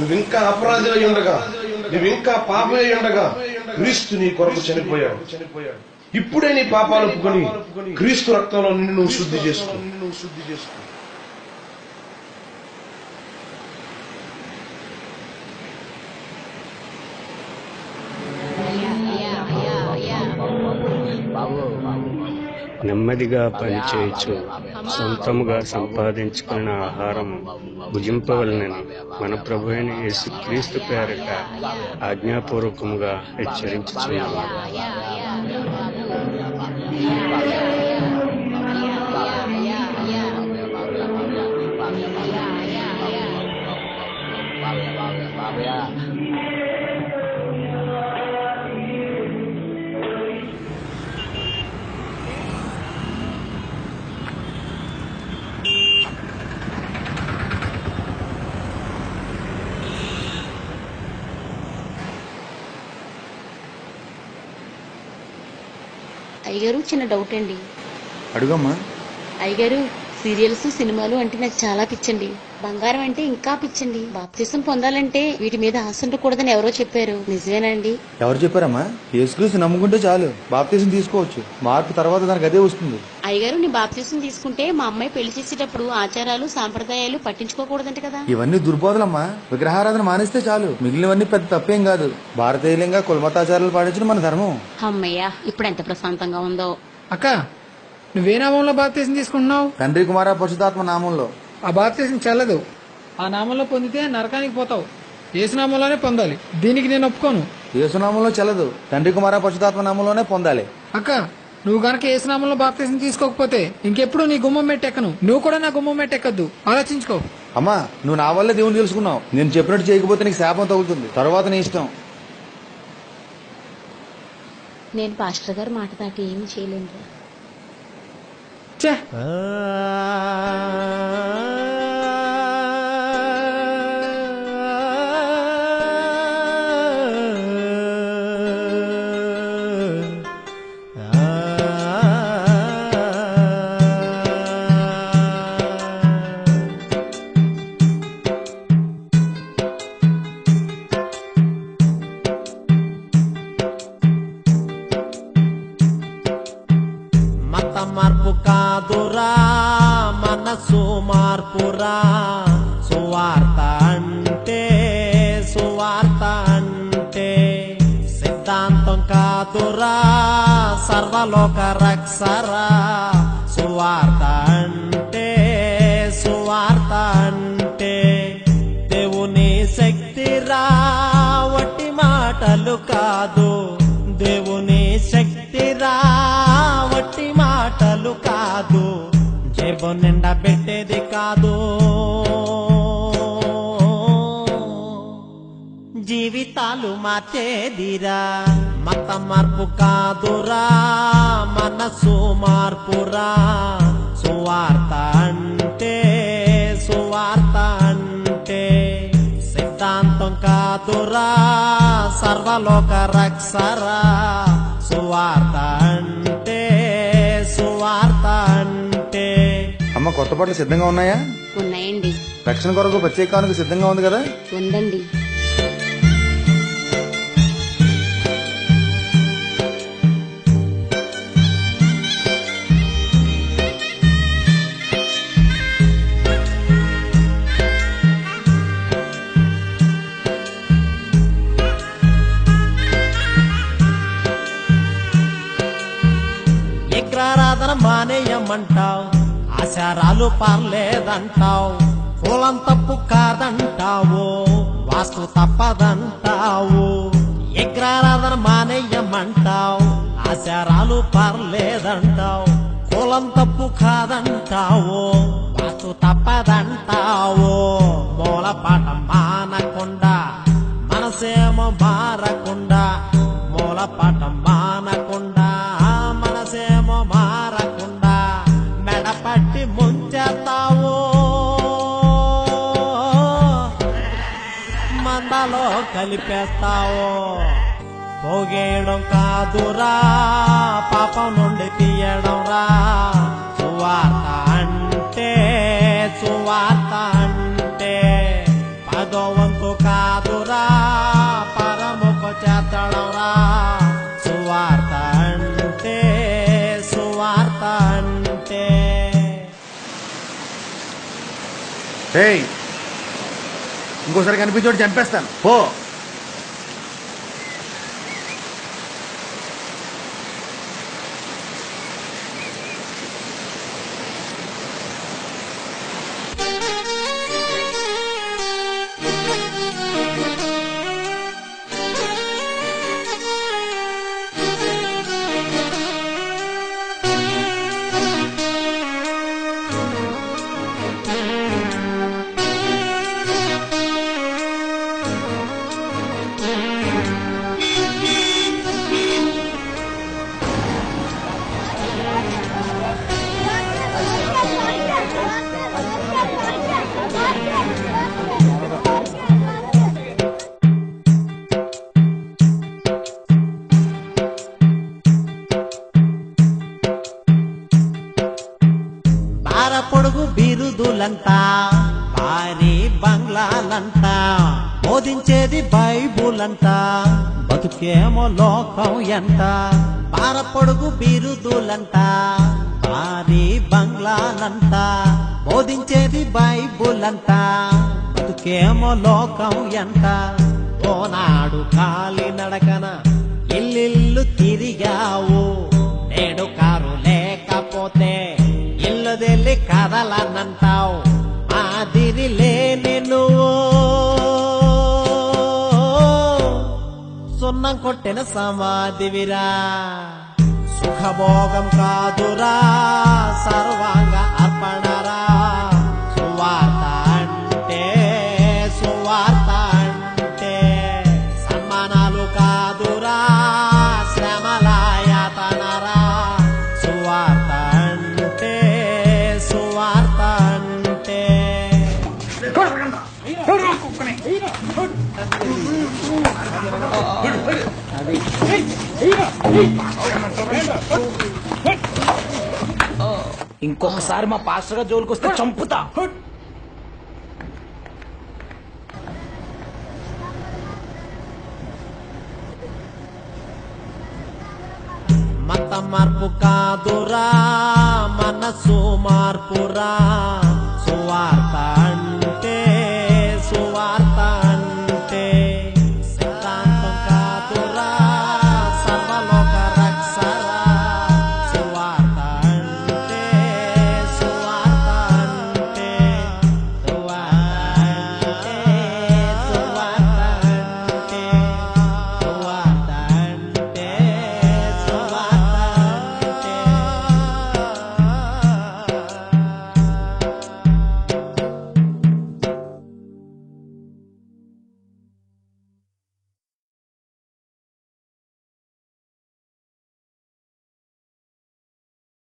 నువ్వింకా అపరాధి అయి ఉండగా, నువ్వింకా పాపి అయి ఉండగా క్రీస్తు నీ కొరకు చనిపోయాడు. ఇప్పుడే నీ పాపాలు ఒప్పుకొని క్రీస్తు రక్తంలో నిన్ను నువ్వు శుద్ధి చేసుకో. నెమ్మదిగా పనిచేయచ్చు సొంతముగా సంపాదించుకున్న ఆహారం భుజింపవలనని మన ప్రభు అయిన యేసుక్రీస్తు పేరిట ఆజ్ఞాపూర్వకముగా హెచ్చరించుచున్నాము. అయ్యగారు, చిన్న డౌట్ అండి. అడుగమ్మా. అయ్యగారు, సీరియల్స్ సినిమాలు అంటే నాకు చాలా పిచ్చండి. బంగారం అంటే ఇంకా పిచ్చండి. బాప్తిసం పొందాలంటే వీటి మీద ఆశ ఉండకూడదని ఎవరో చెప్పారు, నిజమేనండి? ఎవరు చెప్పారమ్మా? యేసుక్రీస్తు నమ్ముకుంటే చాలు, బాప్తిసం తీసుకోవచ్చు. మార్పు తర్వాత దానికి అదే వస్తుంది. అయ్యగారు, నీ బాప్తిసం తీసుకుంటే మా అమ్మాయి పెళ్లి చేసేటప్పుడు ఆచారాలు సాంప్రదాయాలు పట్టించుకోకూడదంట కదా? ఇవన్నీ దుర్బోధలమ్మా. విగ్రహారాధన మానేస్తే చాలు, మిగిలినవన్నీ పెద్ద తప్పేం కాదు. భారతీయులంగా కులమతాచారాలు పాటించడం మన ధర్మం. అమ్మయ్యా, ఇప్పుడు ఎంత ప్రశాంతంగా ఉందో. అక్క, నువ్వే నామంలో బాప్తిసం తీసుకుంటున్నావు? తండ్రి కుమార పరిశుద్ధాత్మ నామంలో. ఆ బాప్తిసం చెల్లదు. ఆ నామంలో పొందితే నరకానికి పోతావు. యేసునామంలోనే పొందాలి. దీనికి నేను ఒప్పుకోను. యేసునామంలో చెల్లదు, తండ్రి కుమార పరిశుద్ధాత్మ నామంలోనే పొందాలి. అక్క, నువ్వు గనక యేసునామంలో బాప్తిసం తీసుకోకపోతే ఇంకెప్పుడు నీ గుమ్మం మెట్టెక్కను. నువ్వు కూడా నా గుమ్మం మెట్టెక్కద్దు. ఆలోచించుకో. అమ్మా, నువ్వు నా వల్లే దేవుని తెలుసుకున్నావు. నేను చెప్పినట్టు చేయకపోతే నీకు శాపం తగులుతుంది. తర్వాత నీ ఇష్టం. నేను పాస్టర్ గారు మాట దాటి ఏమీ చేయలేను. ఛే, మత మార్పు కాదురా, మనసు మార్పురా. సువార్త అంటే, సువార్త అంటే సిద్ధాంతం కాదురా, సర్వలోక రక్షరా. సువార్త అంటే, సువార్త అంటే దేవుని శక్తిరా, వట్టి మాటలు కాదు. దేవుని శక్తిరా, వట్టి మాటలు కాదు. జేబు నిండా పెట్టేది కాదు, జీవితాలు మార్చేదిరా. మత మార్పు కాదురా, మనసు మార్పురా. సువార్త అంటే, సువార్త అంటే సిద్ధాంతం కాదురా, సర్వలోక రక్షరా. సువార్త అంటే, సువార్త అంటే. అమ్మ, కొత్త బట్టలు సిద్ధంగా ఉన్నాయా? ఉన్నాయండి. రక్షణ కొరకు ప్రత్యేకానికి సిద్ధంగా ఉంది కదా? ఉందండి. విగ్రహారాధన మానేయమంటావు, ఆచారాలు పర్లేదంటావు. కులం తప్పు కాదంటావు, వాస్తు తప్పదంటావు. విగ్రహారాధన మానేయమంటావు, ఆచారాలు పర్లేదంటావు. కులం తప్పు కాదంటావు, వాస్తు తప్పదంటావు. మూలపాఠం మానకుండా, మనసేమో మారకుండా. మూలపాఠం మానకుండా, మనసేమో మారకుండా. మెడపట్టి ముంచేస్తావు, మందలో కలిపేస్తావు. పోగేయడం కాదురా, పాపం నుండి తీయడం రా. సువార్త అంటే, సువార్త అంటే పదో వంతు ఏయ్, ఇంకోసారి కనిపించోడు చంపేస్తాను పో. పొడుగు బిరుదులంటా భారీ బంగ్లాలంటా బోధించేది బైబుల్ అంట బతుకేమో లోకం ఎంత పొడుగు బిరుదులంట భారీ బంగ్లాలంట బోధించేది బైబుల్ అంట బతుకేమో లోకం ఎంత ఓనాడు కాలి నడకన ఇల్లిల్లు తిరిగావు నేడు కారు లేకపోతే ఇల్లదెల్లి కదలనంటావు మాదిరి లేని నువ్వు సున్నం కొట్టిన సమాధివిరా సుఖభోగం కాదురా సర్వాంగ అర్పణరా సువార్త అంటే సన్మానాలు కాదురా శ్రమలాయతనరా సువార్త అంటే ఇంకొకసారి మా పాస్టర్ గా జోలికి వస్తే చంపుతా. మత మార్పు కాదురా మనసు మార్పురా సువార్త